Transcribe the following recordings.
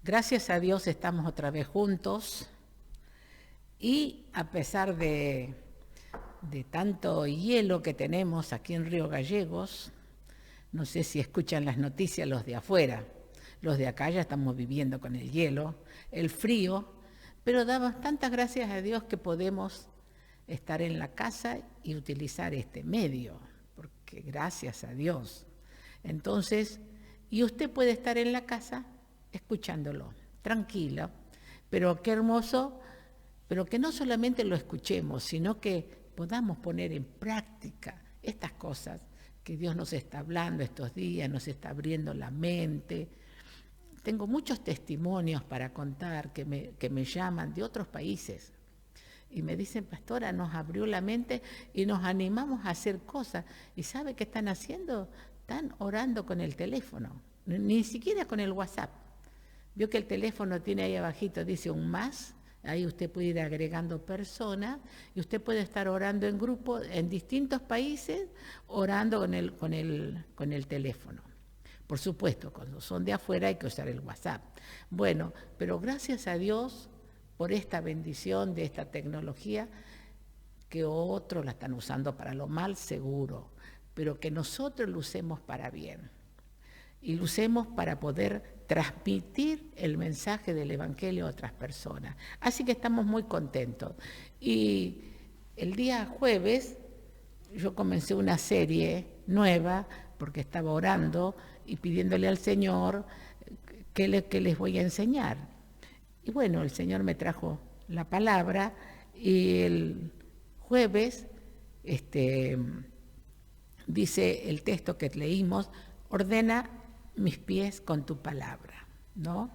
Gracias a Dios estamos otra vez juntos y a pesar de tanto hielo que tenemos aquí en Río Gallegos, no sé si escuchan las noticias los de afuera, los de acá ya estamos viviendo con el hielo, el frío, pero damos tantas gracias a Dios que podemos estar en la casa y utilizar este medio, porque gracias a Dios. Entonces, y usted puede estar en la casa escuchándolo, tranquilo, pero qué hermoso, pero que no solamente lo escuchemos, sino que podamos poner en práctica estas cosas que Dios nos está hablando estos días, nos está abriendo la mente. Tengo muchos testimonios para contar que me llaman de otros países y me dicen, pastora, nos abrió la mente y nos animamos a hacer cosas. ¿Y sabe qué están haciendo? Están orando con el teléfono, ni siquiera con el WhatsApp. Vio que el teléfono tiene ahí abajito, dice un más, ahí usted puede ir agregando personas y usted puede estar orando en grupo en distintos países, orando con el teléfono. Por supuesto, cuando son de afuera hay que usar el WhatsApp. Bueno, pero gracias a Dios por esta bendición de esta tecnología, que otros la están usando para lo mal, seguro, pero que nosotros lo usemos para bien. Y lo usemos para poder transmitir el mensaje del Evangelio a otras personas. Así que estamos muy contentos. Y el día jueves yo comencé una serie nueva porque estaba orando y pidiéndole al Señor qué les voy a enseñar. Y bueno, el Señor me trajo la palabra y el jueves dice el texto que leímos, ordena mis pies con tu palabra, ¿no?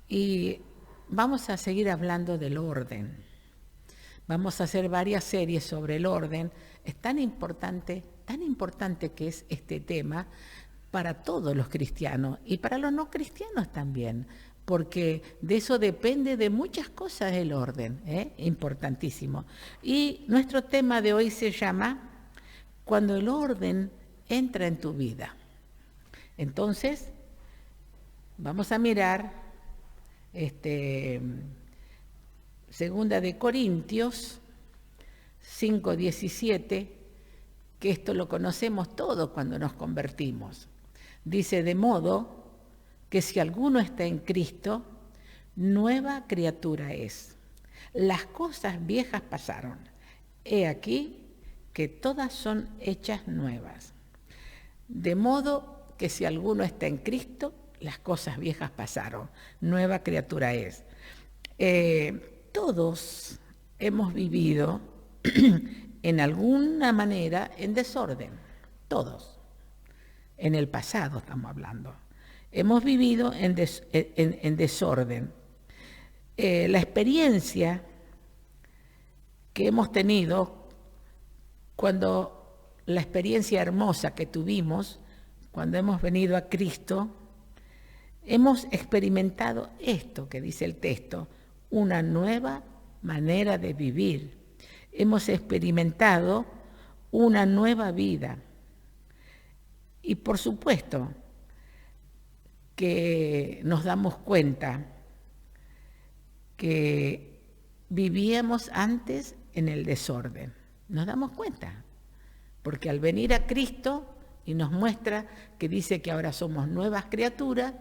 Y vamos a seguir hablando del orden. Vamos a hacer varias series sobre el orden. Es tan importante que es este tema para todos los cristianos y para los no cristianos también, porque de eso depende de muchas cosas el orden, importantísimo. Y nuestro tema de hoy se llama Cuando el orden entra en tu vida. Entonces, vamos a mirar Segunda de Corintios 5:17, que esto lo conocemos todos cuando nos convertimos. Dice, de modo que si alguno está en Cristo, nueva criatura es. Las cosas viejas pasaron. He aquí que todas son hechas nuevas. De modo que si alguno está en Cristo, las cosas viejas pasaron, nueva criatura es. Todos hemos vivido en alguna manera en desorden, todos. En el pasado estamos hablando. Hemos vivido en desorden. La experiencia que hemos tenido, la experiencia hermosa que tuvimos, cuando hemos venido a Cristo, hemos experimentado esto que dice el texto, una nueva manera de vivir. Hemos experimentado una nueva vida. Y por supuesto que nos damos cuenta que vivíamos antes en el desorden. Nos damos cuenta, porque al venir a Cristo y nos muestra que dice que ahora somos nuevas criaturas,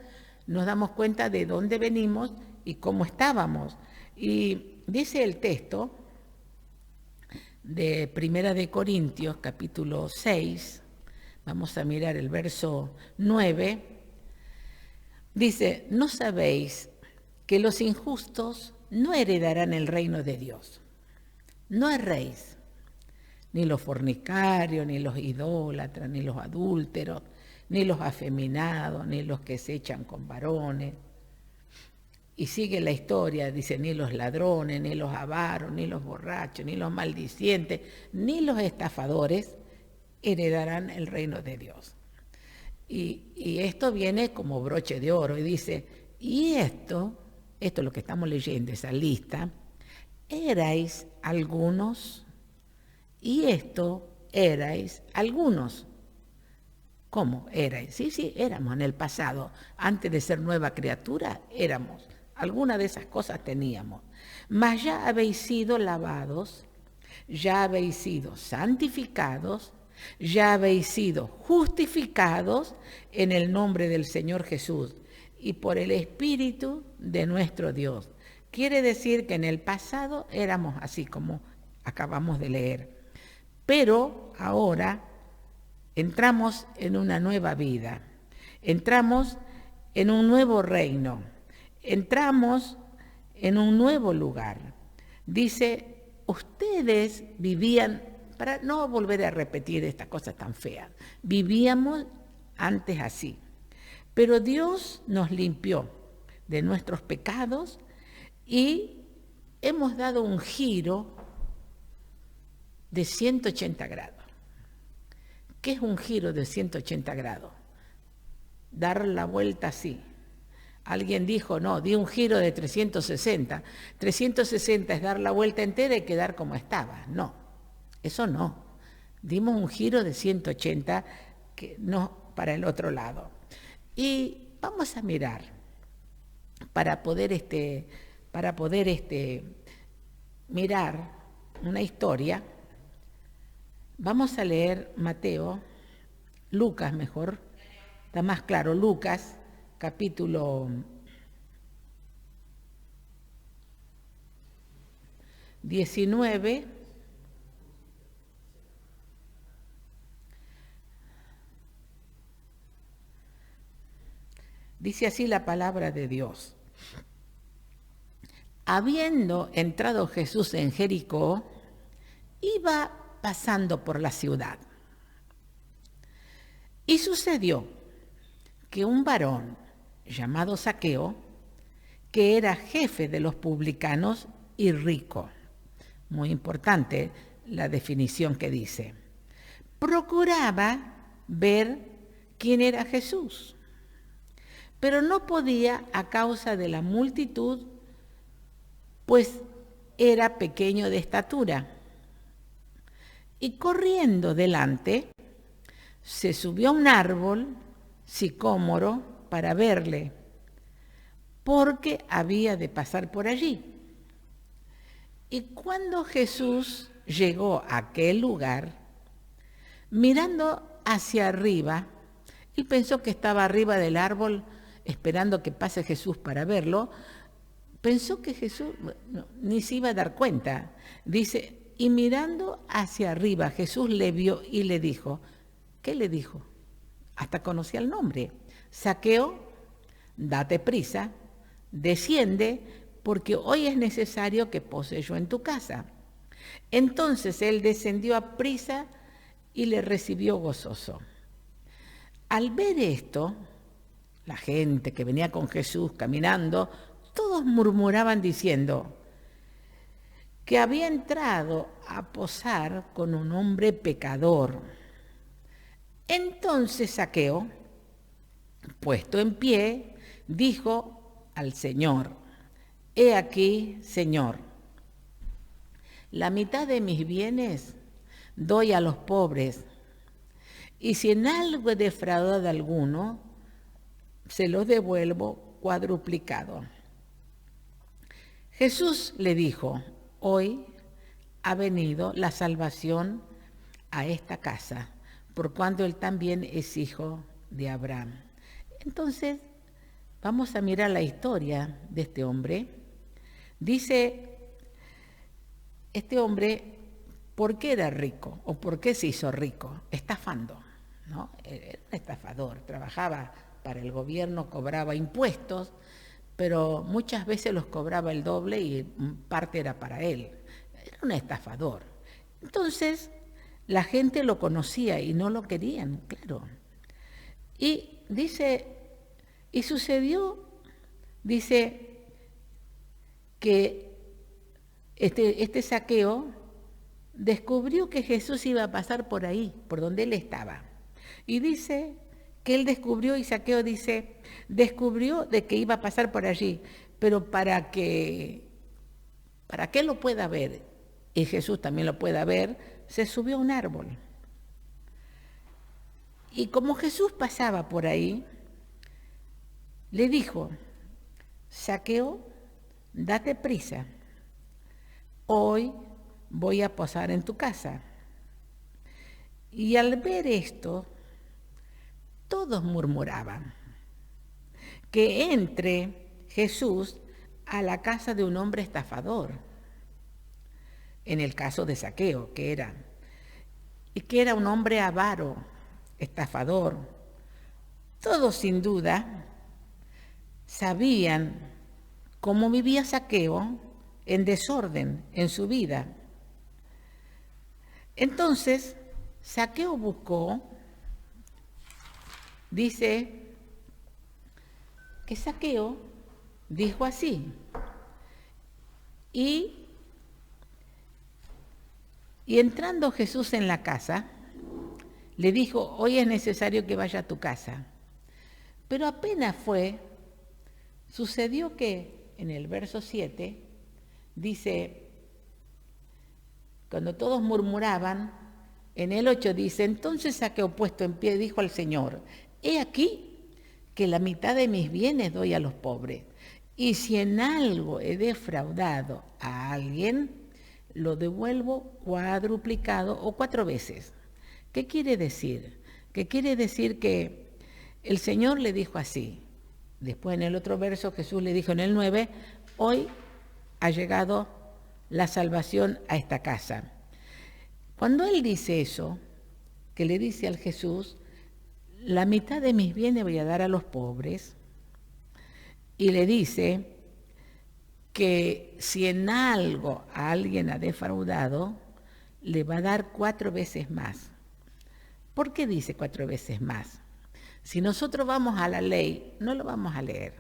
nos damos cuenta de dónde venimos y cómo estábamos. Y dice el texto de Primera de Corintios, capítulo 6, vamos a mirar el verso 9, dice, ¿no sabéis que los injustos no heredarán el reino de Dios? No erréis. Ni los fornicarios, ni los idólatras, ni los adúlteros, ni los afeminados, ni los que se echan con varones. Y sigue la historia, dice, ni los ladrones, ni los avaros, ni los borrachos, ni los maldicientes, ni los estafadores heredarán el reino de Dios. Y esto viene como broche de oro y dice, y esto es lo que estamos leyendo, esa lista, erais algunos. Y esto erais algunos. ¿Cómo? Era. Sí, éramos en el pasado. Antes de ser nueva criatura, éramos. Alguna de esas cosas teníamos. Mas ya habéis sido lavados, ya habéis sido santificados, ya habéis sido justificados en el nombre del Señor Jesús y por el Espíritu de nuestro Dios. Quiere decir que en el pasado éramos así como acabamos de leer. Pero ahora entramos en una nueva vida, entramos en un nuevo reino, entramos en un nuevo lugar. Dice, ustedes vivían, para no volver a repetir estas cosas tan feas, vivíamos antes así, pero Dios nos limpió de nuestros pecados y hemos dado un giro de 180 grados. ¿Qué es un giro de 180 grados? Dar la vuelta así. Alguien dijo, no, di un giro de 360. 360 es dar la vuelta entera y quedar como estaba. No, eso no. Dimos un giro de 180 que no para el otro lado. Y vamos a mirar para poder mirar una historia. Vamos a leer Lucas mejor, está más claro, Lucas, capítulo 19, dice así la palabra de Dios. Habiendo entrado Jesús en Jericó, iba pasando por la ciudad. Y sucedió que un varón llamado Zaqueo, que era jefe de los publicanos y rico, muy importante la definición que dice, procuraba ver quién era Jesús, pero no podía a causa de la multitud, pues era pequeño de estatura. Y corriendo delante, se subió a un árbol sicómoro para verle, porque había de pasar por allí. Y cuando Jesús llegó a aquel lugar, mirando hacia arriba, él pensó que estaba arriba del árbol esperando que pase Jesús para verlo, pensó que Jesús ni se iba a dar cuenta. Dice, y mirando hacia arriba, Jesús le vio y le dijo, ¿qué le dijo? Hasta conocía el nombre. Zaqueo, date prisa, desciende, porque hoy es necesario que pose yo en tu casa. Entonces él descendió a prisa y le recibió gozoso. Al ver esto, la gente que venía con Jesús caminando, todos murmuraban diciendo que había entrado a posar con un hombre pecador. Entonces Zaqueo, puesto en pie, dijo al Señor, he aquí, Señor, la mitad de mis bienes doy a los pobres, y si en algo he defraudado a alguno, se lo devuelvo cuadruplicado. Jesús le dijo, hoy ha venido la salvación a esta casa, por cuanto él también es hijo de Abraham. Entonces, vamos a mirar la historia de este hombre. Dice, este hombre, ¿por qué era rico? ¿O por qué se hizo rico? Estafando, ¿no? Era un estafador, trabajaba para el gobierno, cobraba impuestos, pero muchas veces los cobraba el doble y parte era para él. Era un estafador. Entonces, la gente lo conocía y no lo querían, claro. Y dice, y sucedió, dice, que este Zaqueo descubrió que Jesús iba a pasar por ahí, por donde él estaba. Y dice que él descubrió, y Zaqueo dice, descubrió de que iba a pasar por allí, pero para que él lo pueda ver, y Jesús también lo pueda ver, se subió a un árbol. Y como Jesús pasaba por ahí, le dijo: Zaqueo, date prisa, hoy voy a posar en tu casa. Y al ver esto, todos murmuraban que entre Jesús a la casa de un hombre estafador, en el caso de Zaqueo, que era un hombre avaro, estafador. Todos sin duda sabían cómo vivía Zaqueo en desorden en su vida. Entonces, Zaqueo buscó, dice que Zaqueo dijo así: y entrando Jesús en la casa, le dijo: hoy es necesario que vaya a tu casa. Pero apenas fue, sucedió que en el verso 7 dice, cuando todos murmuraban, en el 8 dice: entonces Zaqueo, puesto en pie, dijo al Señor: he aquí que la mitad de mis bienes doy a los pobres, y si en algo he defraudado a alguien, lo devuelvo cuadruplicado o 4 veces. ¿Qué quiere decir? Que quiere decir que el Señor le dijo así. Después en el otro verso Jesús le dijo en el 9, hoy ha llegado la salvación a esta casa. Cuando Él dice eso, que le dice al Jesús, la mitad de mis bienes voy a dar a los pobres, y le dice que si en algo a alguien ha defraudado, le va a dar 4 veces más. ¿Por qué dice 4 veces más? Si nosotros vamos a la ley, no lo vamos a leer.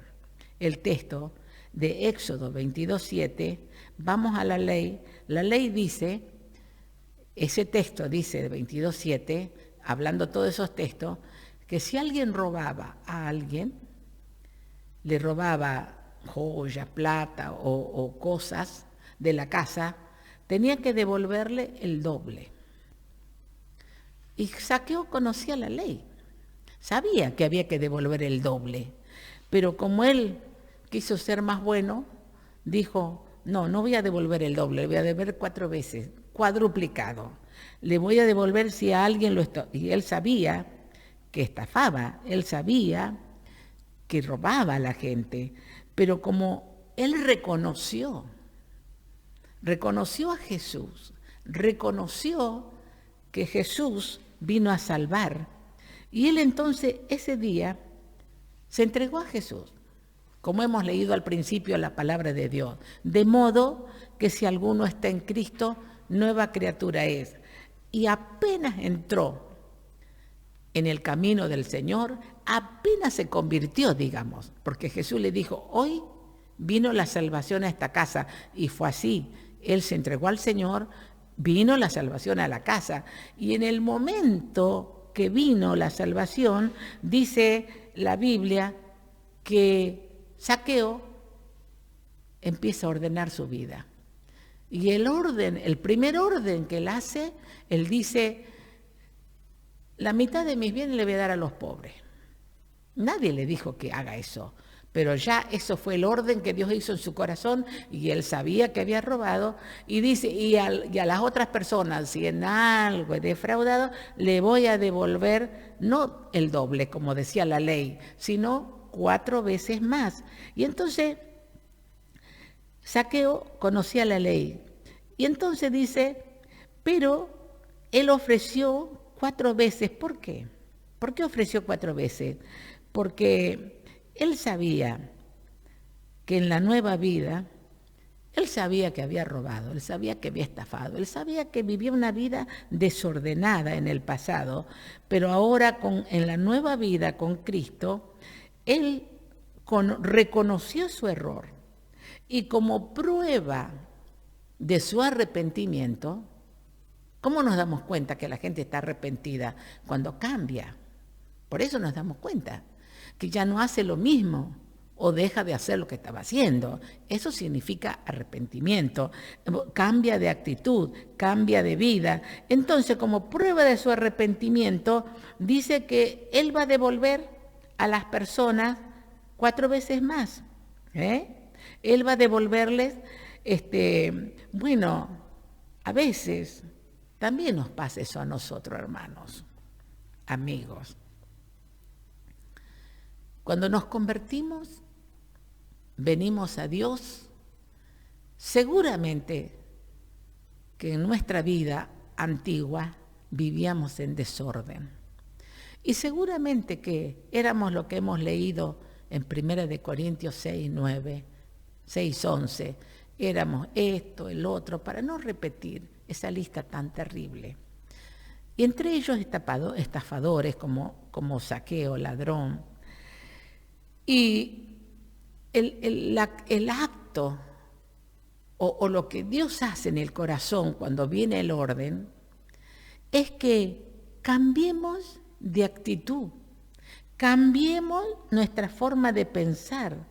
El texto de Éxodo 22:7, vamos a la ley dice, ese texto dice de 22:7, hablando todos esos textos, que si alguien robaba a alguien, le robaba joya, plata o cosas de la casa, tenía que devolverle el doble. Y Zaqueo conocía la ley, sabía que había que devolver el doble, pero como él quiso ser más bueno, dijo, no voy a devolver el doble, le voy a devolver 4 veces, cuadruplicado. Le voy a devolver si a alguien lo está. Y él sabía que estafaba, él sabía que robaba a la gente, pero como él reconoció a Jesús, reconoció que Jesús vino a salvar, y él entonces ese día se entregó a Jesús, como hemos leído al principio la palabra de Dios, de modo que si alguno está en Cristo, nueva criatura es. Y apenas entró en el camino del Señor, apenas se convirtió, digamos, porque Jesús le dijo, hoy vino la salvación a esta casa, y fue así, él se entregó al Señor, vino la salvación a la casa, y en el momento que vino la salvación, dice la Biblia que Zaqueo empieza a ordenar su vida. Y el primer orden que él hace, él dice, la mitad de mis bienes le voy a dar a los pobres. Nadie le dijo que haga eso, pero ya eso fue el orden que Dios hizo en su corazón, y él sabía que había robado, y dice, y a las otras personas, si en algo he defraudado, le voy a devolver no el doble, como decía la ley, sino 4 veces más. Y entonces Zaqueo conocía la ley, y entonces dice, pero él ofreció 4 veces. ¿Por qué? ¿Por qué ofreció 4 veces? Porque él sabía que en la nueva vida, él sabía que había robado, él sabía que había estafado, él sabía que vivía una vida desordenada en el pasado, pero ahora en la nueva vida con Cristo, él reconoció su error, y como prueba de su arrepentimiento, ¿cómo nos damos cuenta que la gente está arrepentida? Cuando cambia. Por eso nos damos cuenta que ya no hace lo mismo. o deja de hacer lo que estaba haciendo. Eso significa arrepentimiento, cambia de actitud, cambia de vida. Entonces, como prueba de su arrepentimiento, dice que él va a devolver a las personas 4 veces más. Él va a devolverles, bueno, a veces también nos pasa eso a nosotros, hermanos, amigos. Cuando nos convertimos, venimos a Dios, seguramente que en nuestra vida antigua vivíamos en desorden. Y seguramente que éramos lo que hemos leído en 1 Corintios 6:9, 6:11. Éramos esto, el otro, para no repetir esa lista tan terrible. Y entre ellos estafadores como Zaqueo, ladrón. Y el acto o lo que Dios hace en el corazón cuando viene el orden es que cambiemos de actitud, cambiemos nuestra forma de pensar,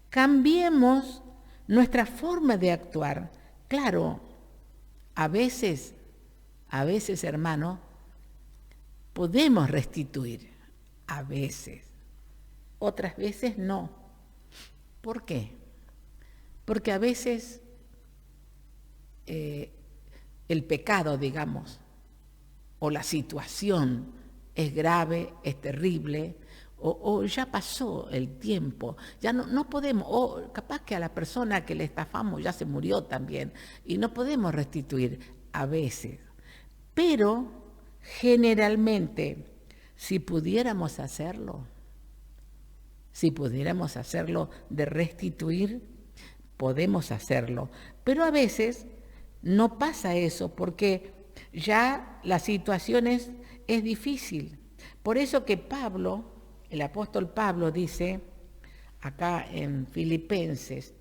cambiemos nuestra forma de actuar. Claro, a veces, hermano, podemos restituir, a veces. Otras veces no. ¿Por qué? Porque a veces el pecado, digamos, o la situación es grave, es terrible, o ya pasó el tiempo, ya no podemos, o capaz que a la persona que le estafamos ya se murió también, y no podemos restituir a veces. Pero generalmente, si pudiéramos hacerlo de restituir, podemos hacerlo. Pero a veces no pasa eso porque ya la situación es difícil. Por eso que Pablo, el apóstol Pablo dice, acá en Filipenses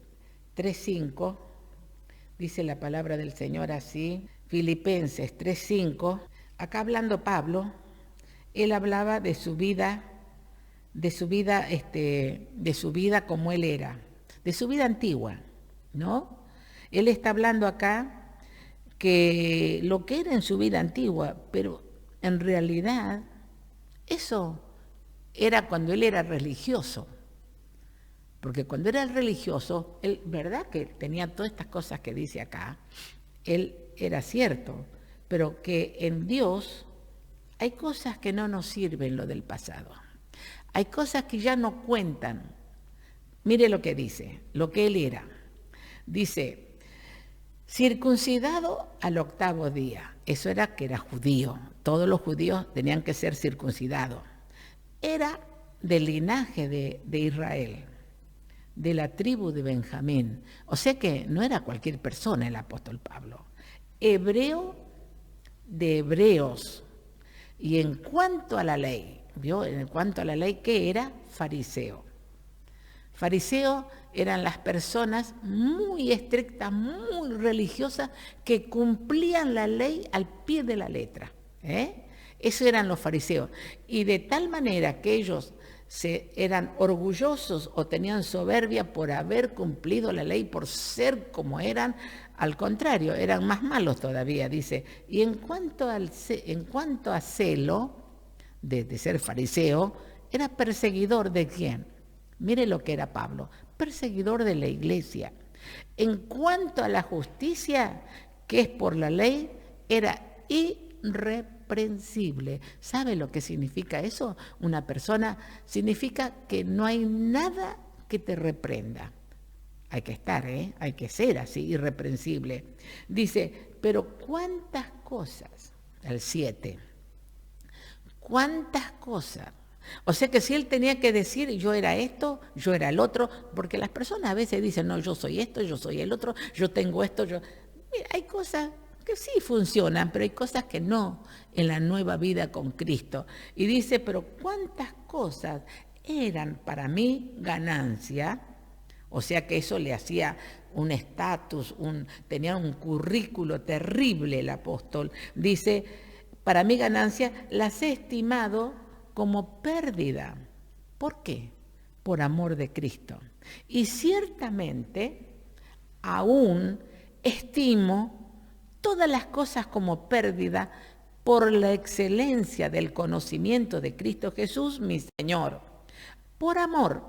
3:5, dice la palabra del Señor así, Filipenses 3:5, acá hablando Pablo, él hablaba de su vida como él era, de su vida antigua, ¿no? Él está hablando acá que lo que era en su vida antigua, pero en realidad eso era cuando él era religioso. Porque cuando era religioso, él, ¿verdad? Que tenía todas estas cosas que dice acá, él era cierto, pero que en Dios hay cosas que no nos sirven lo del pasado. Hay cosas que ya no cuentan. Mire lo que dice, lo que él era. Dice, circuncidado al 8º día. Eso era que era judío. Todos los judíos tenían que ser circuncidados. Era del linaje de Israel, de la tribu de Benjamín. O sea que no era cualquier persona el apóstol Pablo. Hebreo de hebreos. Y en cuanto a la ley, ¿vio? En cuanto a la ley, ¿qué era? Fariseo. Fariseo eran las personas muy estrictas, muy religiosas, que cumplían la ley al pie de la letra. Esos eran los fariseos. Y de tal manera que ellos eran orgullosos o tenían soberbia por haber cumplido la ley, por ser como eran. Al contrario, eran más malos todavía, dice. Y en cuanto a celo de ser fariseo, era perseguidor de ¿quién? Mire lo que era Pablo, perseguidor de la iglesia. En cuanto a la justicia, que es por la ley, era irreprensible. ¿Sabe lo que significa eso? Una persona significa que no hay nada que te reprenda. Hay que estar, hay que ser así, irreprensible. Dice, pero ¿cuántas cosas? El 7. ¿Cuántas cosas? O sea que si él tenía que decir, yo era esto, yo era el otro, porque las personas a veces dicen, no, yo soy esto, yo soy el otro, yo tengo esto, yo... Mira, hay cosas que sí funcionan, pero hay cosas que no en la nueva vida con Cristo. Y dice, pero ¿cuántas cosas eran para mí ganancia? O sea que eso le hacía un estatus, tenía un currículo terrible el apóstol. Dice, para mi ganancia las he estimado como pérdida. ¿Por qué? por amor de Cristo. Y ciertamente aún estimo todas las cosas como pérdida por la excelencia del conocimiento de Cristo Jesús, mi Señor, por amor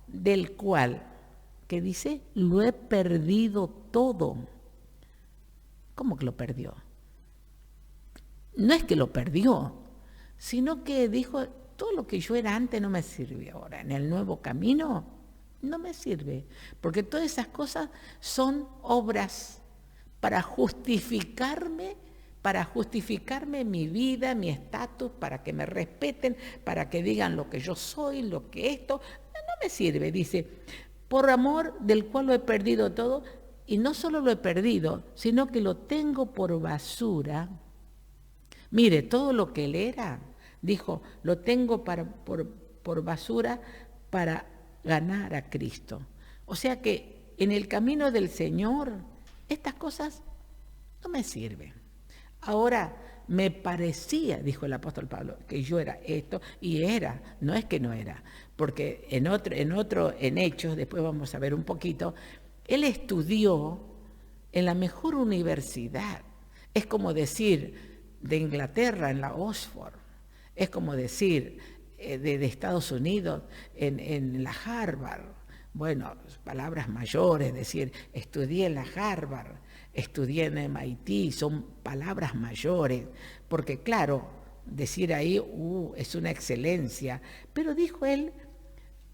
del cual, ¿qué dice? Lo he perdido todo. ¿Cómo que lo perdió? No es que lo perdió, sino que dijo, todo lo que yo era antes no me sirve ahora. En el nuevo camino no me sirve, porque todas esas cosas son obras para justificarme mi vida, mi estatus, para que me respeten, para que digan lo que yo soy, lo que esto, no me sirve, dice, por amor del cual lo he perdido todo, y no solo lo he perdido, sino que lo tengo por basura. Mire, todo lo que él era, dijo, lo tengo por basura para ganar a Cristo. O sea que en el camino del Señor, estas cosas no me sirven. Ahora, me parecía, dijo el apóstol Pablo, que yo era esto, y era, no es que no era, porque en Hechos, después vamos a ver un poquito, él estudió en la mejor universidad. Es como decir, de Inglaterra, en la Oxford, es como decir, de Estados Unidos, en la Harvard. Bueno, palabras mayores, decir, estudié en la Harvard, estudié en MIT, son palabras mayores, porque claro, decir ahí, es una excelencia. Pero dijo él,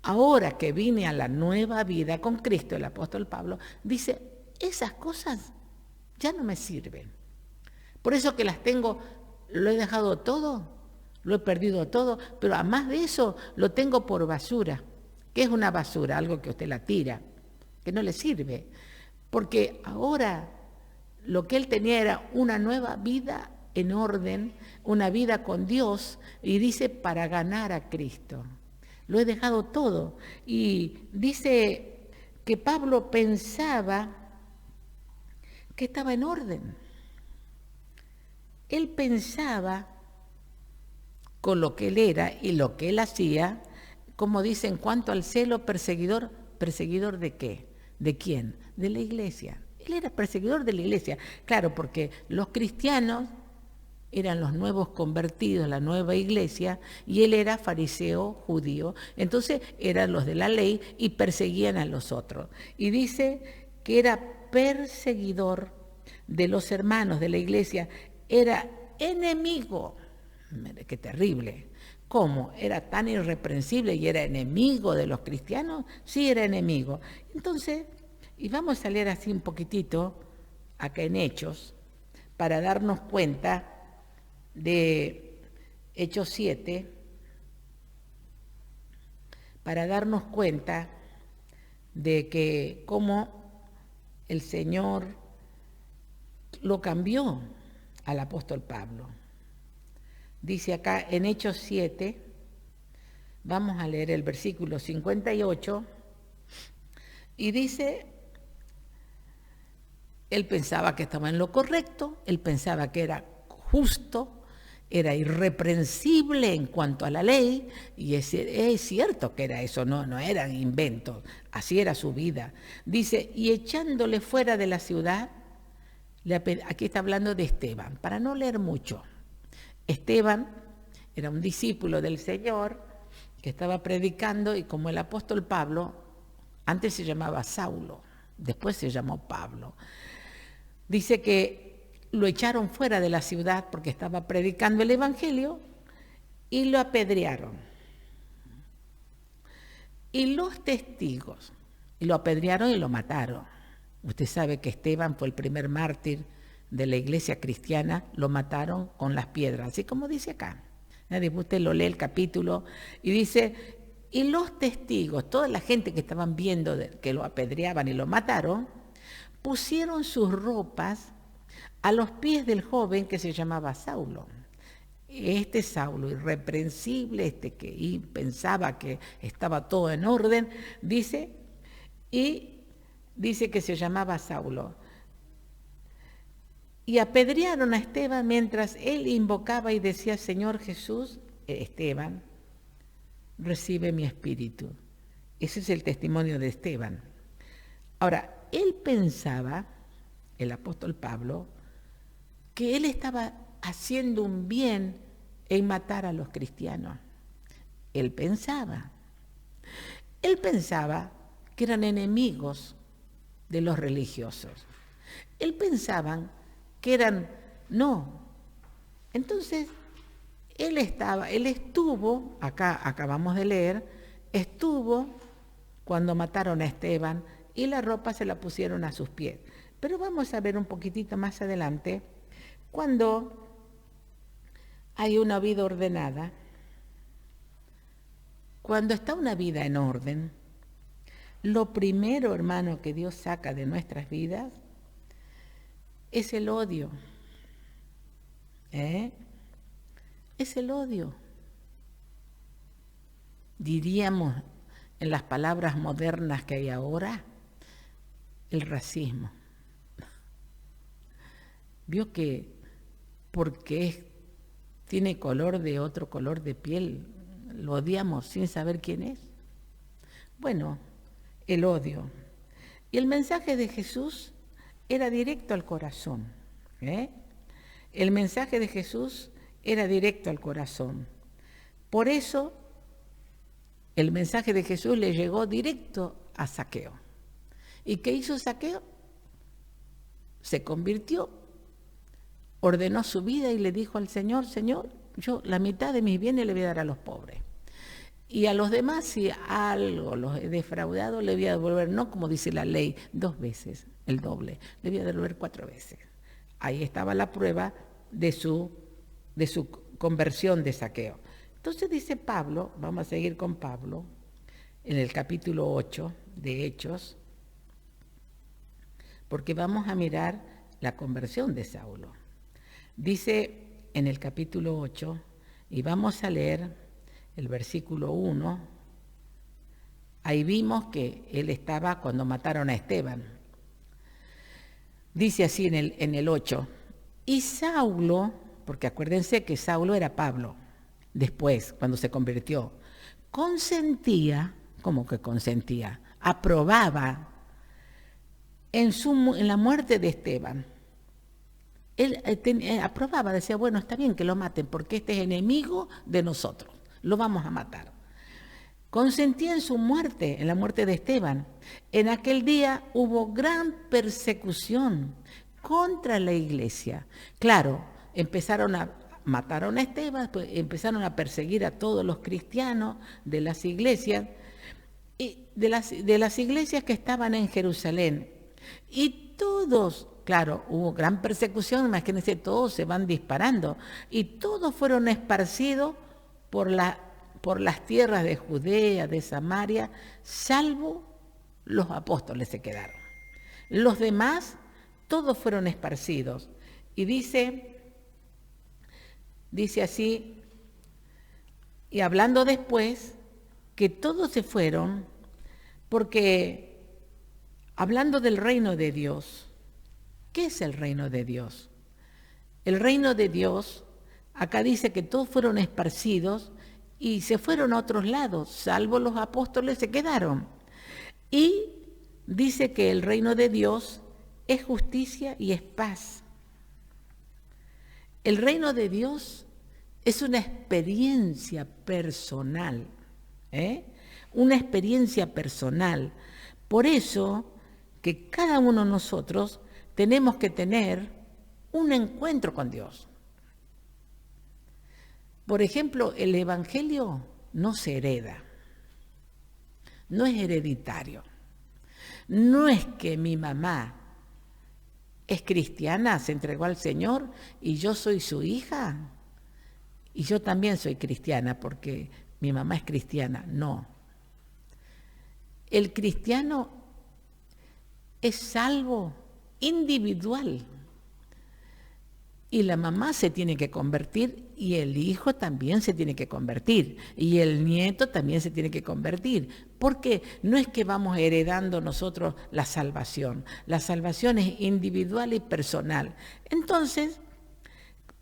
ahora que vine a la nueva vida con Cristo, el apóstol Pablo, dice, esas cosas ya no me sirven. Por eso que las tengo, lo he dejado todo, lo he perdido todo, pero además de eso lo tengo por basura. ¿Qué es una basura? Algo que usted la tira, que no le sirve. Porque ahora lo que él tenía era una nueva vida en orden, una vida con Dios, y dice, para ganar a Cristo. Lo he dejado todo. Y dice que Pablo pensaba que estaba en orden. Él pensaba con lo que él era y lo que él hacía, como dice, en cuanto al celo perseguidor, ¿perseguidor de qué? ¿De quién? De la iglesia. Él era perseguidor de la iglesia, claro, porque los cristianos eran los nuevos convertidos, la nueva iglesia, y él era fariseo judío, entonces eran los de la ley y perseguían a los otros. Y dice que era perseguidor de los hermanos de la iglesia, era enemigo. Qué terrible. ¿Cómo? ¿Era tan irreprensible y era enemigo de los cristianos? Sí, era enemigo. Entonces, y vamos a leer así un poquitito, acá en Hechos, para darnos cuenta de Hechos 7, para darnos cuenta de que cómo el Señor lo cambió al apóstol Pablo. Dice acá en Hechos 7, vamos a leer el versículo 58, y dice, él pensaba que estaba en lo correcto, él pensaba que era justo, era irreprensible en cuanto a la ley, y es cierto que era eso, no eran inventos, así era su vida. Dice, y echándole fuera de la ciudad, aquí está hablando de Esteban, para no leer mucho. Esteban era un discípulo del Señor que estaba predicando, y como el apóstol Pablo, antes se llamaba Saulo, después se llamó Pablo, dice que lo echaron fuera de la ciudad porque estaba predicando el evangelio y lo apedrearon. Y los testigos, y lo apedrearon y lo mataron. Usted sabe que Esteban fue el primer mártir de la iglesia cristiana, lo mataron con las piedras, así como dice acá. Usted lo lee el capítulo y dice, y los testigos, toda la gente que estaban viendo que lo apedreaban y lo mataron, pusieron sus ropas a los pies del joven que se llamaba Saulo. Este Saulo, irreprensible, que pensaba que estaba todo en orden, dice que se llamaba Saulo. Y apedrearon a Esteban mientras él invocaba y decía, Señor Jesús, Esteban, recibe mi espíritu. Ese es el testimonio de Esteban. Ahora, él pensaba, el apóstol Pablo, que él estaba haciendo un bien en matar a los cristianos. Él pensaba que eran enemigos de los religiosos. Él pensaba que eran, no. Entonces, él estuvo, acá acabamos de leer, estuvo cuando mataron a Esteban y la ropa se la pusieron a sus pies. Pero vamos a ver un poquitito más adelante, cuando hay una vida ordenada, cuando está una vida en orden, lo primero, hermano, que Dios saca de nuestras vidas es el odio. Es el odio. Diríamos, en las palabras modernas que hay ahora, el racismo. Vio que porque tiene color de otro color de piel, lo odiamos sin saber quién es. Bueno, el odio. Y el mensaje de Jesús era directo al corazón. El mensaje de Jesús era directo al corazón. Por eso, el mensaje de Jesús le llegó directo a Zaqueo. ¿Y qué hizo Zaqueo? Se convirtió, ordenó su vida y le dijo al Señor, Señor, yo la mitad de mis bienes le voy a dar a los pobres. Y a los demás, si algo los he defraudado, le voy a devolver, no como dice la ley, 2 veces, el doble, le voy a devolver 4 veces. Ahí estaba la prueba de su conversión de Zaqueo. Entonces dice Pablo, vamos a seguir con Pablo, en el capítulo 8 de Hechos, porque vamos a mirar la conversión de Saulo. Dice en el capítulo 8, y vamos a leer el versículo 1, ahí vimos que él estaba cuando mataron a Esteban. Dice así en el 8, y Saulo, porque acuérdense que Saulo era Pablo, después, cuando se convirtió, consentía, ¿cómo que consentía? Aprobaba en la muerte de Esteban. Él aprobaba, decía, bueno, está bien que lo maten, porque este es enemigo de nosotros, lo vamos a matar. Consentía en su muerte, en la muerte de Esteban. En aquel día hubo gran persecución contra la iglesia. Claro, mataron a Esteban, pues empezaron a perseguir a todos los cristianos de las iglesias, y de las iglesias que estaban en Jerusalén. Y todos, claro, hubo gran persecución, imagínense, todos se van disparando, y todos fueron esparcidos por las tierras de Judea, de Samaria, salvo los apóstoles se quedaron. Los demás, todos fueron esparcidos. Y dice así, y hablando después, que todos se fueron, porque hablando del reino de Dios, ¿qué es el reino de Dios? El reino de Dios, acá dice que todos fueron esparcidos y se fueron a otros lados, salvo los apóstoles se quedaron. Y dice que el reino de Dios es justicia y es paz. El reino de Dios es una experiencia personal, una experiencia personal. Por eso que cada uno de nosotros tenemos que tener un encuentro con Dios. Por ejemplo, el evangelio no se hereda, no es hereditario. No es que mi mamá es cristiana, se entregó al Señor y yo soy su hija y yo también soy cristiana porque mi mamá es cristiana. No. El cristiano es salvo individual. Y la mamá se tiene que convertir y el hijo también se tiene que convertir y el nieto también se tiene que convertir. Porque no es que vamos heredando nosotros la salvación. La salvación es individual y personal. Entonces,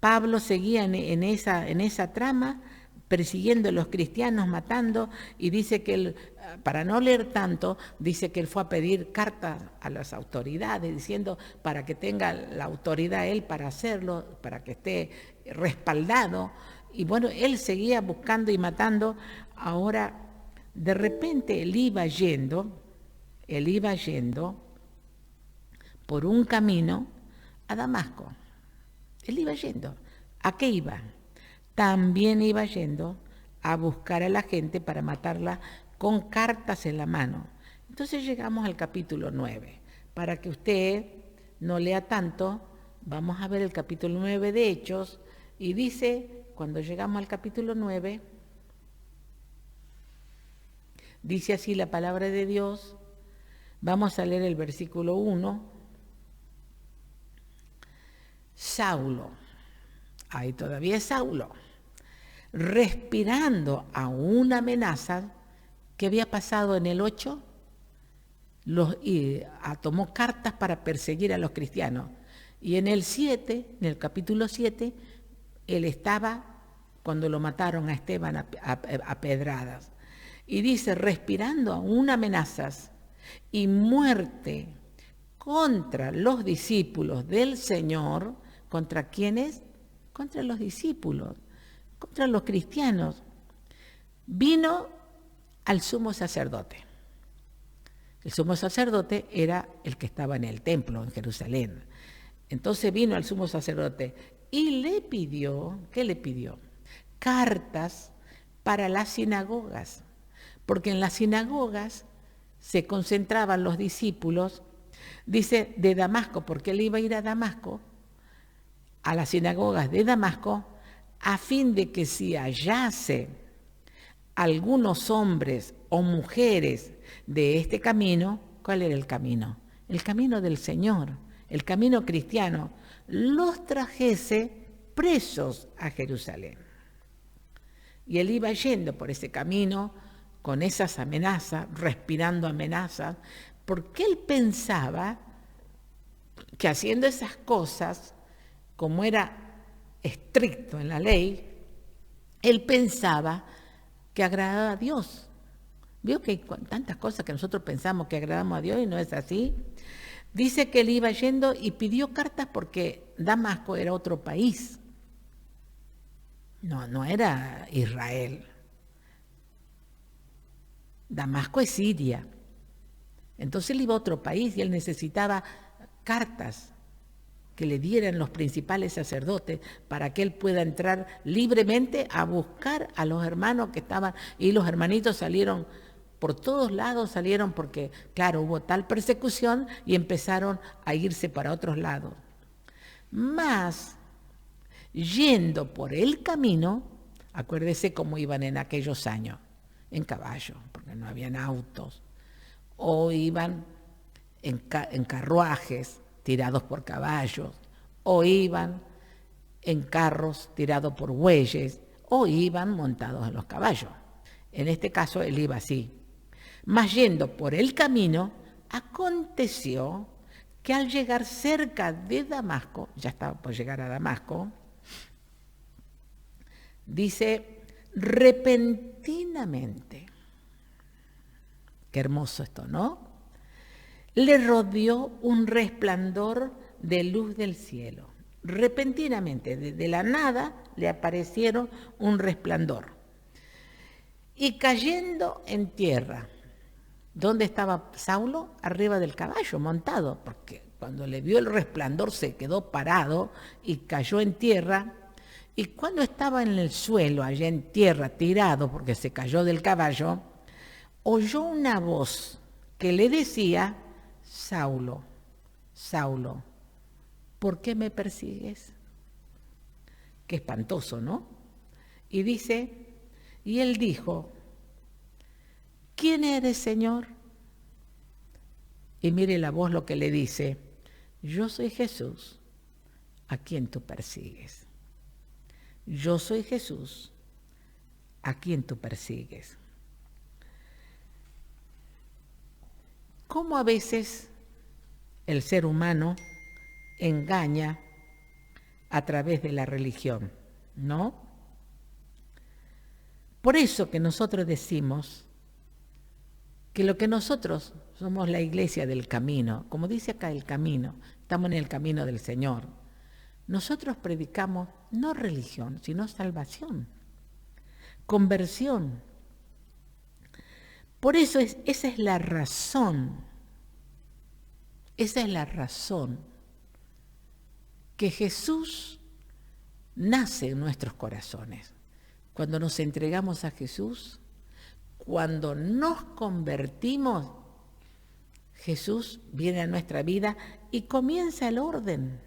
Pablo seguía en esa trama persiguiendo a los cristianos, matando, y dice que él, para no leer tanto, dice que él fue a pedir cartas a las autoridades, diciendo para que tenga la autoridad él para hacerlo, para que esté respaldado. Y bueno, él seguía buscando y matando. Ahora, de repente él iba yendo por un camino a Damasco. Él iba yendo. ¿A qué iba? También iba yendo a buscar a la gente para matarla con cartas en la mano. Entonces llegamos al capítulo 9. Para que usted no lea tanto, vamos a ver el capítulo 9 de Hechos, y dice, cuando llegamos al capítulo 9, dice así la palabra de Dios. Vamos a leer el versículo 1. Saulo, ahí todavía es Saulo, respirando a una amenaza que había pasado en el 8, tomó cartas para perseguir a los cristianos. Y en el 7, en el capítulo 7, él estaba cuando lo mataron a Esteban a pedradas. Y dice, respirando aún amenazas y muerte contra los discípulos del Señor. ¿Contra quiénes? Contra los discípulos, contra los cristianos. Vino al sumo sacerdote. El sumo sacerdote era el que estaba en el templo en Jerusalén. Entonces vino al sumo sacerdote y le pidió, ¿qué le pidió? Cartas para las sinagogas, porque en las sinagogas se concentraban los discípulos, dice, de Damasco, porque él iba a ir a Damasco, a las sinagogas de Damasco, a fin de que si hallase algunos hombres o mujeres de este camino, ¿cuál era el camino? El camino del Señor, el camino cristiano, los trajese presos a Jerusalén. Y él iba yendo por ese camino con esas amenazas, respirando amenazas, porque él pensaba que haciendo esas cosas, como era estricto en la ley, él pensaba que agradaba a Dios. Vio que hay tantas cosas que nosotros pensamos que agradamos a Dios y no es así. Dice que él iba yendo y pidió cartas porque Damasco era otro país. No era Israel. Damasco es Siria. Entonces él iba a otro país y él necesitaba cartas que le dieran los principales sacerdotes para que él pueda entrar libremente a buscar a los hermanos que estaban. Y los hermanitos salieron, por todos lados salieron porque, claro, hubo tal persecución y empezaron a irse para otros lados. Mas, yendo por el camino, acuérdese cómo iban en aquellos años, en caballo, porque no habían autos, o iban en carruajes tirados por caballos, o iban en carros tirados por bueyes, o iban montados en los caballos. En este caso él iba así. Mas yendo por el camino, aconteció que al llegar cerca de Damasco, ya estaba por llegar a Damasco, dice, repentinamente, qué hermoso esto, ¿no? Le rodeó un resplandor de luz del cielo. Repentinamente, de la nada, le aparecieron un resplandor. Y cayendo en tierra, ¿dónde estaba Saulo? Arriba del caballo, montado, porque cuando le vio el resplandor se quedó parado y cayó en tierra. Y cuando estaba en el suelo, allá en tierra, tirado, porque se cayó del caballo, oyó una voz que le decía, Saulo, Saulo, ¿por qué me persigues? Qué espantoso, ¿no? Y dice, y él dijo, ¿quién eres, Señor? Y mire la voz lo que le dice, yo soy Jesús, a quien tú persigues. Yo soy Jesús, a quien tú persigues. ¿Cómo a veces el ser humano engaña a través de la religión, no? Por eso que nosotros decimos que lo que nosotros somos la iglesia del camino, como dice acá el camino, estamos en el camino del Señor. Nosotros predicamos no religión, sino salvación, conversión. Por eso esa es la razón, que Jesús nace en nuestros corazones. Cuando nos entregamos a Jesús, cuando nos convertimos, Jesús viene a nuestra vida y comienza el orden.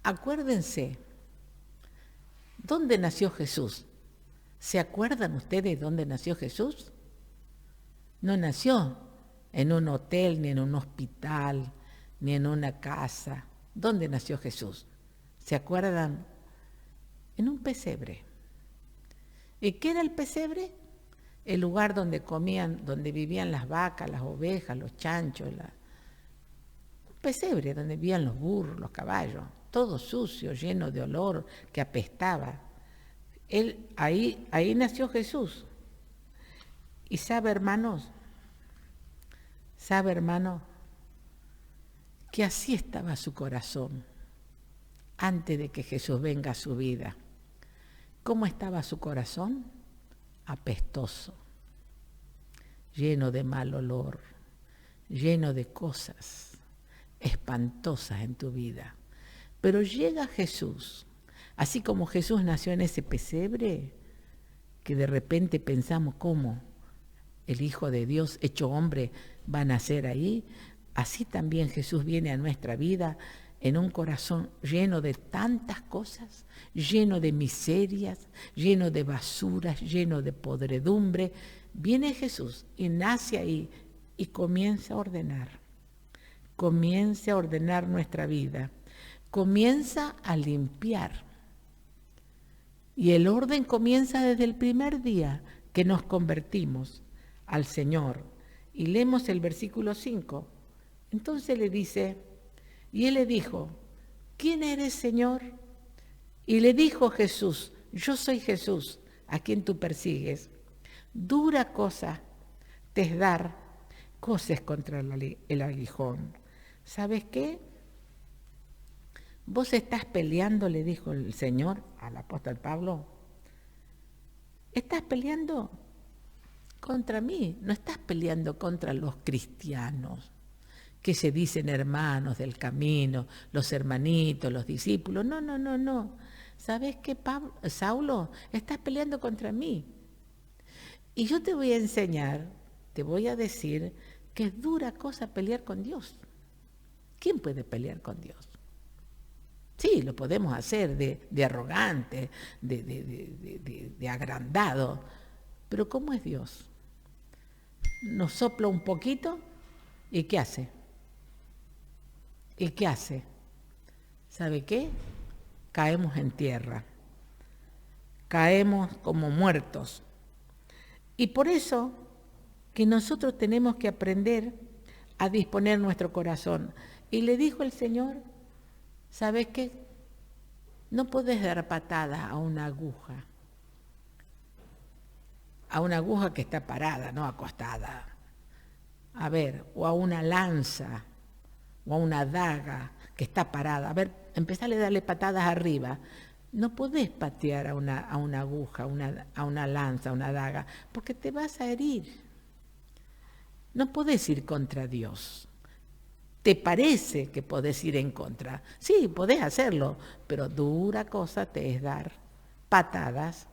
Acuérdense, ¿dónde nació Jesús? ¿Se acuerdan ustedes dónde nació Jesús? No nació en un hotel, ni en un hospital, ni en una casa. ¿Dónde nació Jesús? ¿Se acuerdan? En un pesebre. ¿Y qué era el pesebre? El lugar donde vivían las vacas, las ovejas, los chanchos, un pesebre donde vivían los burros, los caballos, todo sucio, lleno de olor, que apestaba. Ahí nació Jesús. Y sabe, hermano, que así estaba su corazón antes de que Jesús venga a su vida. ¿Cómo estaba su corazón? Apestoso, lleno de mal olor, lleno de cosas espantosas en tu vida. Pero llega Jesús, así como Jesús nació en ese pesebre, que de repente pensamos, ¿cómo el Hijo de Dios hecho hombre va a nacer ahí? Así también Jesús viene a nuestra vida en un corazón lleno de tantas cosas, lleno de miserias, lleno de basuras, lleno de podredumbre. Viene Jesús y nace ahí y comienza a ordenar nuestra vida, comienza a limpiar. Y el orden comienza desde el primer día que nos convertimos al Señor. Y leemos el versículo 5. Entonces le dice, y él le dijo, ¿quién eres, Señor? Y le dijo Jesús, yo soy Jesús, a quien tú persigues. Dura cosa te es dar coces contra el aguijón. ¿Sabes qué? Vos estás peleando, le dijo el Señor al apóstol Pablo. Estás peleando contra mí, no estás peleando contra los cristianos, que se dicen hermanos del camino, los hermanitos, los discípulos. No. ¿Sabes qué, Saulo? Estás peleando contra mí. Y yo te voy a enseñar, te voy a decir que es dura cosa pelear con Dios. ¿Quién puede pelear con Dios? Sí, lo podemos hacer de arrogante, de agrandado, pero ¿cómo es Dios? Nos sopla un poquito y ¿qué hace? ¿Y qué hace? ¿Sabe qué? Caemos en tierra, caemos como muertos. Y por eso que nosotros tenemos que aprender a disponer nuestro corazón. Y le dijo el Señor, ¿sabes qué? No podés dar patadas a una aguja que está parada, no acostada. A ver, o a una lanza, o a una daga que está parada. A ver, empezale a darle patadas arriba. No podés patear a una aguja, a una lanza, a una daga, porque te vas a herir. No podés ir contra Dios. ¿Te parece que podés ir en contra? Sí, podés hacerlo, pero dura cosa te es dar patadas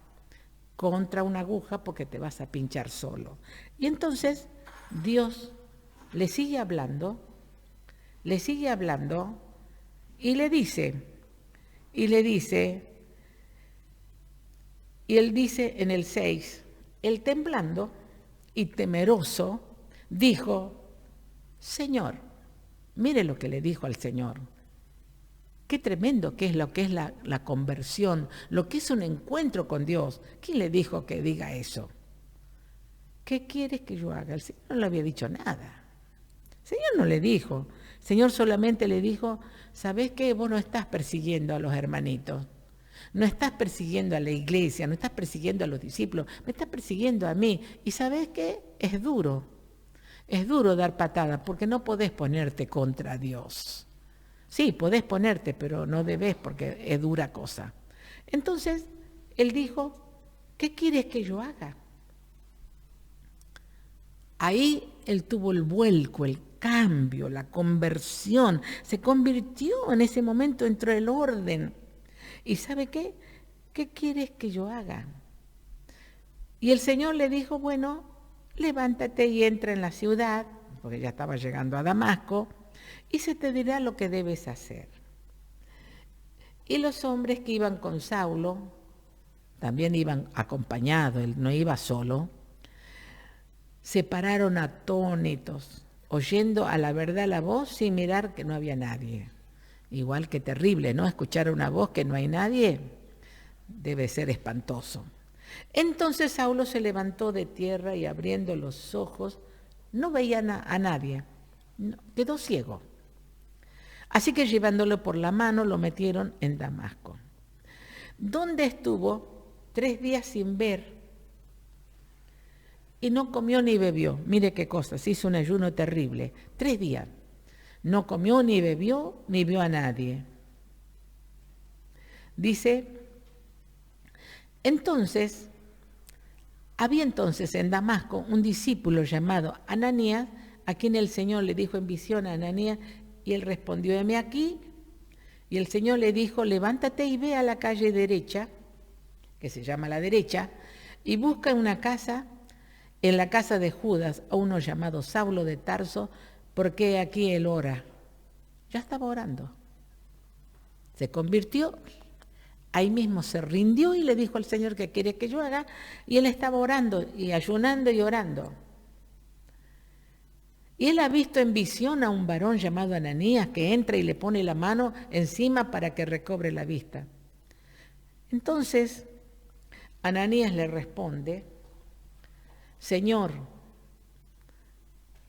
contra una aguja porque te vas a pinchar solo. Y entonces Dios le sigue hablando y le dice, y él dice en el 6, él temblando y temeroso dijo, Señor, mire lo que le dijo al Señor. Qué tremendo que es lo que es la conversión, lo que es un encuentro con Dios. ¿Quién le dijo que diga eso? ¿Qué quieres que yo haga? El Señor no le había dicho nada. El Señor no le dijo. El Señor solamente le dijo, ¿sabés qué? Vos no estás persiguiendo a los hermanitos. No estás persiguiendo a la iglesia, no estás persiguiendo a los discípulos, me estás persiguiendo a mí. ¿Y sabes qué? Es duro dar patadas porque no podés ponerte contra Dios. Sí, podés ponerte, pero no debés porque es dura cosa. Entonces, él dijo, ¿qué quieres que yo haga? Ahí él tuvo el vuelco, el cambio, la conversión. Se convirtió en ese momento, entró el orden. ¿Y sabe qué? ¿Qué quieres que yo haga? Y el Señor le dijo, bueno, levántate y entra en la ciudad, porque ya estaba llegando a Damasco, y se te dirá lo que debes hacer. Y los hombres que iban con Saulo, también iban acompañados, él no iba solo, se pararon atónitos, oyendo a la verdad la voz sin mirar que no había nadie. Igual que terrible, ¿no? Escuchar una voz que no hay nadie debe ser espantoso. Entonces Saulo se levantó de tierra y abriendo los ojos, no veía a nadie, quedó ciego. Así que llevándolo por la mano lo metieron en Damasco, donde estuvo 3 días sin ver y no comió ni bebió. Mire qué cosa, se hizo un ayuno terrible, 3 días. No comió ni bebió ni vio a nadie. Dice, había entonces en Damasco un discípulo llamado Ananías, a quien el Señor le dijo en visión a Ananías, y él respondió, heme aquí. Y el Señor le dijo, levántate y ve a la calle derecha, que se llama la derecha, y busca una casa, en la casa de Judas, a uno llamado Saulo de Tarso, porque aquí él ora. Ya estaba orando. Se convirtió, ahí mismo se rindió y le dijo al Señor que quiere que yo haga, y él estaba orando y ayunando y orando. Y él ha visto en visión a un varón llamado Ananías que entra y le pone la mano encima para que recobre la vista. Entonces, Ananías le responde, Señor,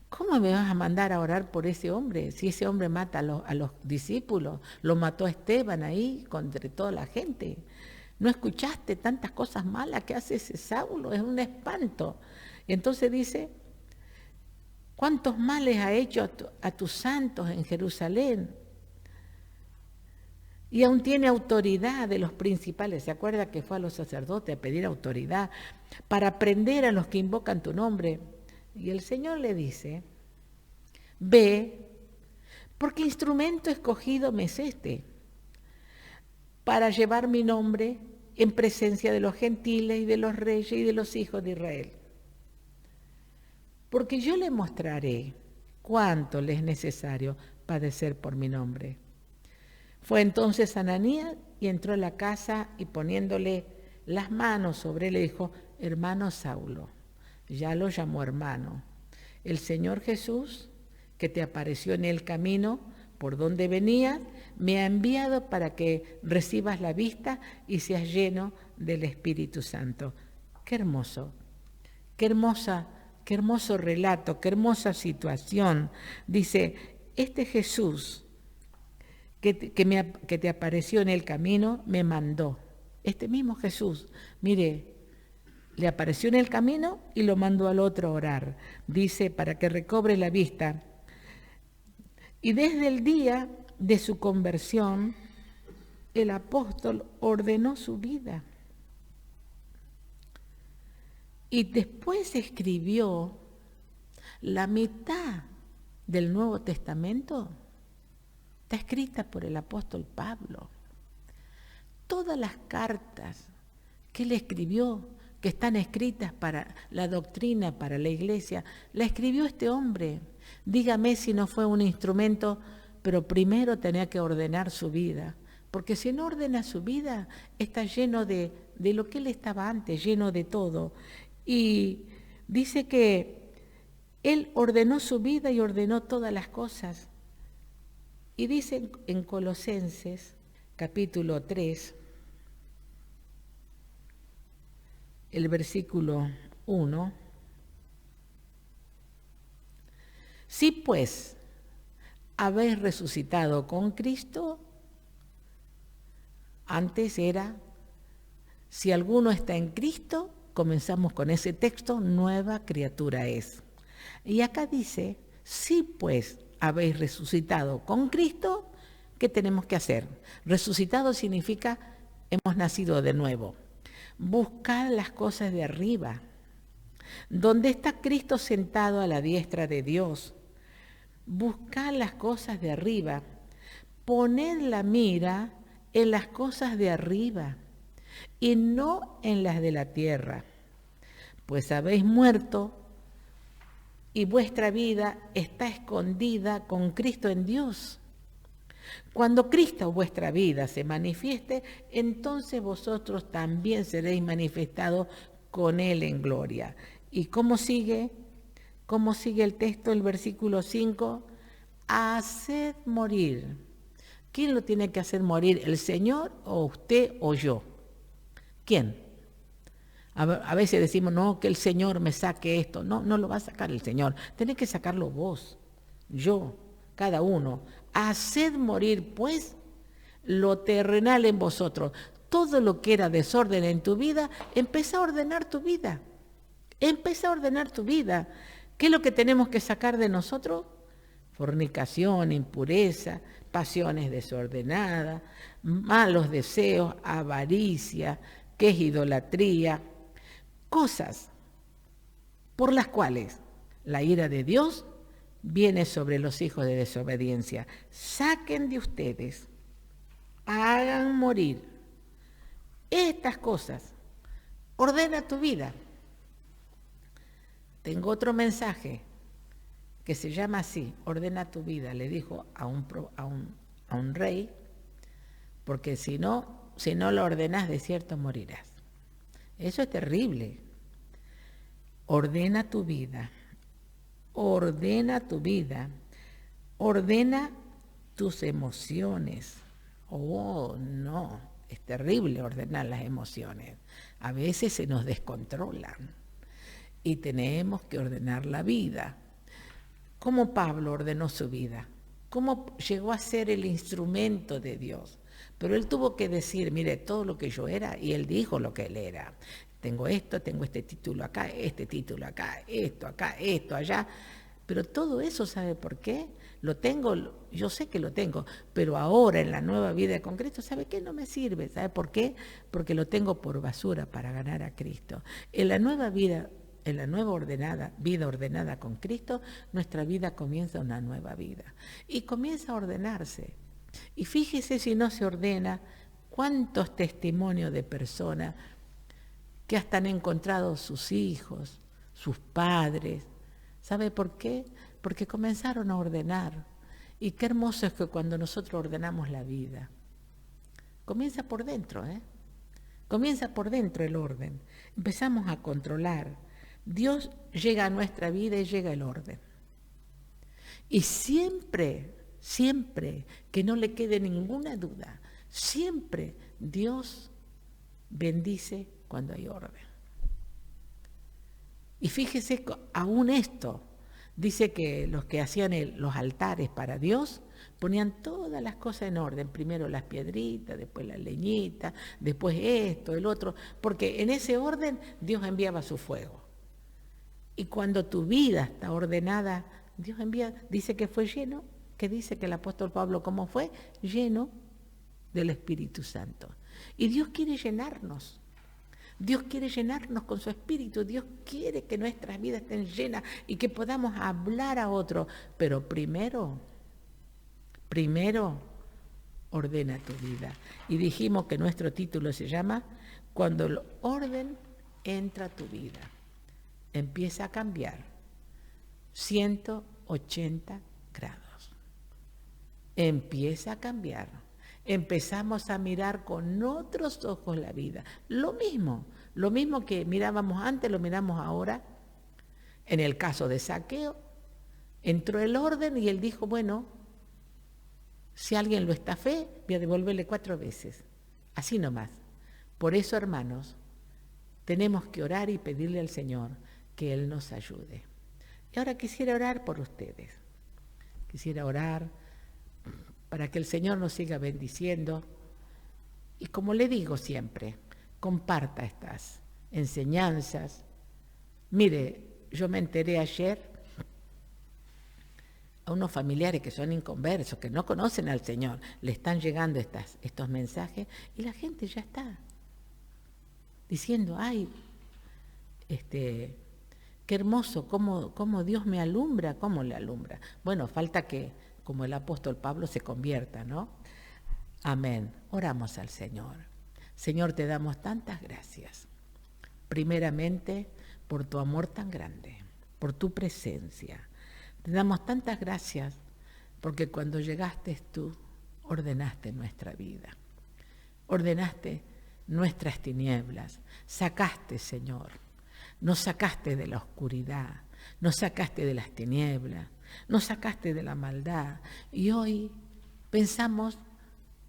¿cómo me vas a mandar a orar por ese hombre? Si ese hombre mata a los discípulos, lo mató a Esteban ahí contra toda la gente. ¿No escuchaste tantas cosas malas que hace ese Saulo? Es un espanto. Y entonces dice, ¿cuántos males ha hecho a tus santos en Jerusalén? Y aún tiene autoridad de los principales. ¿Se acuerda que fue a los sacerdotes a pedir autoridad para prender a los que invocan tu nombre? Y el Señor le dice, ve, porque instrumento escogido me es este, para llevar mi nombre en presencia de los gentiles y de los reyes y de los hijos de Israel. Porque yo le mostraré cuánto le es necesario padecer por mi nombre. Fue entonces Ananías y entró a la casa y poniéndole las manos sobre él le dijo, hermano Saulo, ya lo llamó hermano, el Señor Jesús, que te apareció en el camino por donde venías, me ha enviado para que recibas la vista y seas lleno del Espíritu Santo. Qué hermoso, qué hermoso relato, qué hermosa situación. Dice, este Jesús que te apareció en el camino me mandó. Este mismo Jesús, mire, le apareció en el camino y lo mandó al otro a orar. Dice, para que recobre la vista. Y desde el día de su conversión, el apóstol ordenó su vida. Y después escribió la mitad del Nuevo Testamento. Está escrita por el apóstol Pablo. Todas las cartas que él escribió, que están escritas para la doctrina, para la iglesia, la escribió este hombre. Dígame si no fue un instrumento, pero primero tenía que ordenar su vida. Porque si no ordena su vida, está lleno de lo que él estaba antes, lleno de todo. Y dice que él ordenó su vida y ordenó todas las cosas. Y dice en Colosenses, capítulo 3, el versículo 1, si pues habéis resucitado con Cristo, Antes era, si alguno está en Cristo, comenzamos con ese texto, nueva criatura es. Y acá dice, si pues habéis resucitado con Cristo, ¿qué tenemos que hacer? Resucitado significa hemos nacido de nuevo. Buscar las cosas de arriba, donde está Cristo sentado a la diestra de Dios. Buscar las cosas de arriba, poner la mira en las cosas de arriba y no en las de la tierra, pues habéis muerto y vuestra vida está escondida con Cristo en Dios. Cuando Cristo vuestra vida se manifieste, entonces vosotros también seréis manifestados con Él en gloria. ¿Y cómo sigue? ¿Cómo sigue el texto, el versículo 5? Haced morir. ¿Quién lo tiene que hacer morir? ¿El Señor o usted o yo? ¿Quién? A veces decimos, no, que el Señor me saque esto. No, no lo va a sacar el Señor. Tenés que sacarlo vos, yo, cada uno. Haced morir, pues, lo terrenal en vosotros. Todo lo que era desorden en tu vida, empieza a ordenar tu vida. Empieza a ordenar tu vida. ¿Qué es lo que tenemos que sacar de nosotros? Fornicación, impureza, pasiones desordenadas, malos deseos, avaricia, que es idolatría, cosas por las cuales la ira de Dios viene sobre los hijos de desobediencia. Saquen de ustedes, hagan morir estas cosas. Ordena tu vida. Tengo otro mensaje que se llama así, ordena tu vida, le dijo a un rey, porque si no lo ordenás, de cierto morirás. Eso es terrible. Ordena tu vida, ordena tu vida, ordena tus emociones. Oh, no, es terrible ordenar las emociones. A veces se nos descontrolan y tenemos que ordenar la vida. ¿Cómo Pablo ordenó su vida? ¿Cómo llegó a ser el instrumento de Dios? Pero él tuvo que decir, mire, todo lo que yo era, y él dijo lo que él era. Tengo esto, tengo este título acá, esto allá. Pero todo eso, ¿sabe por qué? Lo tengo, yo sé que lo tengo, pero ahora en la nueva vida con Cristo, ¿sabe qué? No me sirve. ¿Sabe por qué? Porque lo tengo por basura para ganar a Cristo. En la nueva vida, en la nueva vida ordenada con Cristo, nuestra vida comienza una nueva vida. Y comienza a ordenarse. Y fíjese si no se ordena, cuántos testimonios de personas que hasta han encontrado sus hijos, sus padres. ¿Sabe por qué? Porque comenzaron a ordenar. Y qué hermoso es que cuando nosotros ordenamos la vida, comienza por dentro, comienza por dentro el orden. Empezamos a controlar. Dios llega a nuestra vida y llega el orden. Y siempre, siempre, que no le quede ninguna duda, siempre Dios bendice cuando hay orden. Y fíjese, aún esto, dice que los que hacían los altares para Dios ponían todas las cosas en orden, primero las piedritas, después las leñitas, después esto, el otro, porque en ese orden Dios enviaba su fuego. Y cuando tu vida está ordenada, Dios envía, dice que fue lleno, que dice que el apóstol Pablo, ¿cómo fue? Lleno del Espíritu Santo. Y Dios quiere llenarnos. Dios quiere llenarnos con su Espíritu. Dios quiere que nuestras vidas estén llenas y que podamos hablar a otros. Pero primero, ordena tu vida. Y dijimos que nuestro título se llama Cuando el orden entra a tu vida. Empieza a cambiar 180 grados. Empieza a cambiar. Empezamos a mirar con otros ojos la vida. Lo mismo que mirábamos antes, lo miramos ahora. En el caso de Zaqueo, entró el orden y él dijo, bueno, si alguien lo estafé, voy a devolverle 4 veces. Así nomás. Por eso, hermanos, tenemos que orar y pedirle al Señor que Él nos ayude. Y ahora quisiera orar por ustedes. Quisiera orar para que el Señor nos siga bendiciendo Y como le digo siempre, comparta estas enseñanzas. Mire, yo me enteré ayer a unos familiares que son inconversos, que no conocen al Señor, le están llegando estos mensajes y la gente ya está diciendo, ay, qué hermoso, cómo Dios me alumbra, cómo le alumbra. Bueno, falta que, como el apóstol Pablo, se convierta, ¿no? Amén. Oramos al Señor. Señor, te damos tantas gracias. Primeramente, por tu amor tan grande, por tu presencia. Te damos tantas gracias porque cuando llegaste tú, ordenaste nuestra vida. Ordenaste nuestras tinieblas. Sacaste, Señor. Nos sacaste de la oscuridad. Nos sacaste de las tinieblas. Nos sacaste de la maldad. Y hoy pensamos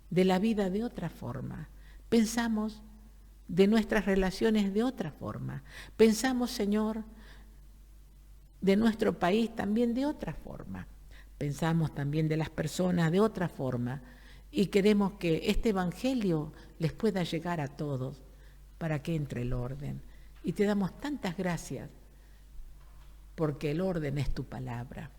de la vida de otra forma. Pensamos de nuestras relaciones de otra forma. Pensamos, Señor, de nuestro país también de otra forma. Pensamos también de las personas de otra forma. Y queremos que este Evangelio les pueda llegar a todos para que entre el orden. Y te damos tantas gracias porque el orden es tu palabra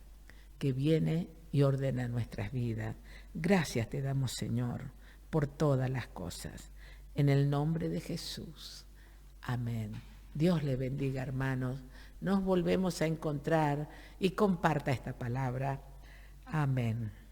que viene y ordena nuestras vidas. Gracias te damos, Señor, por todas las cosas. En el nombre de Jesús. Amén. Dios le bendiga, hermanos. Nos volvemos a encontrar y comparta esta palabra. Amén.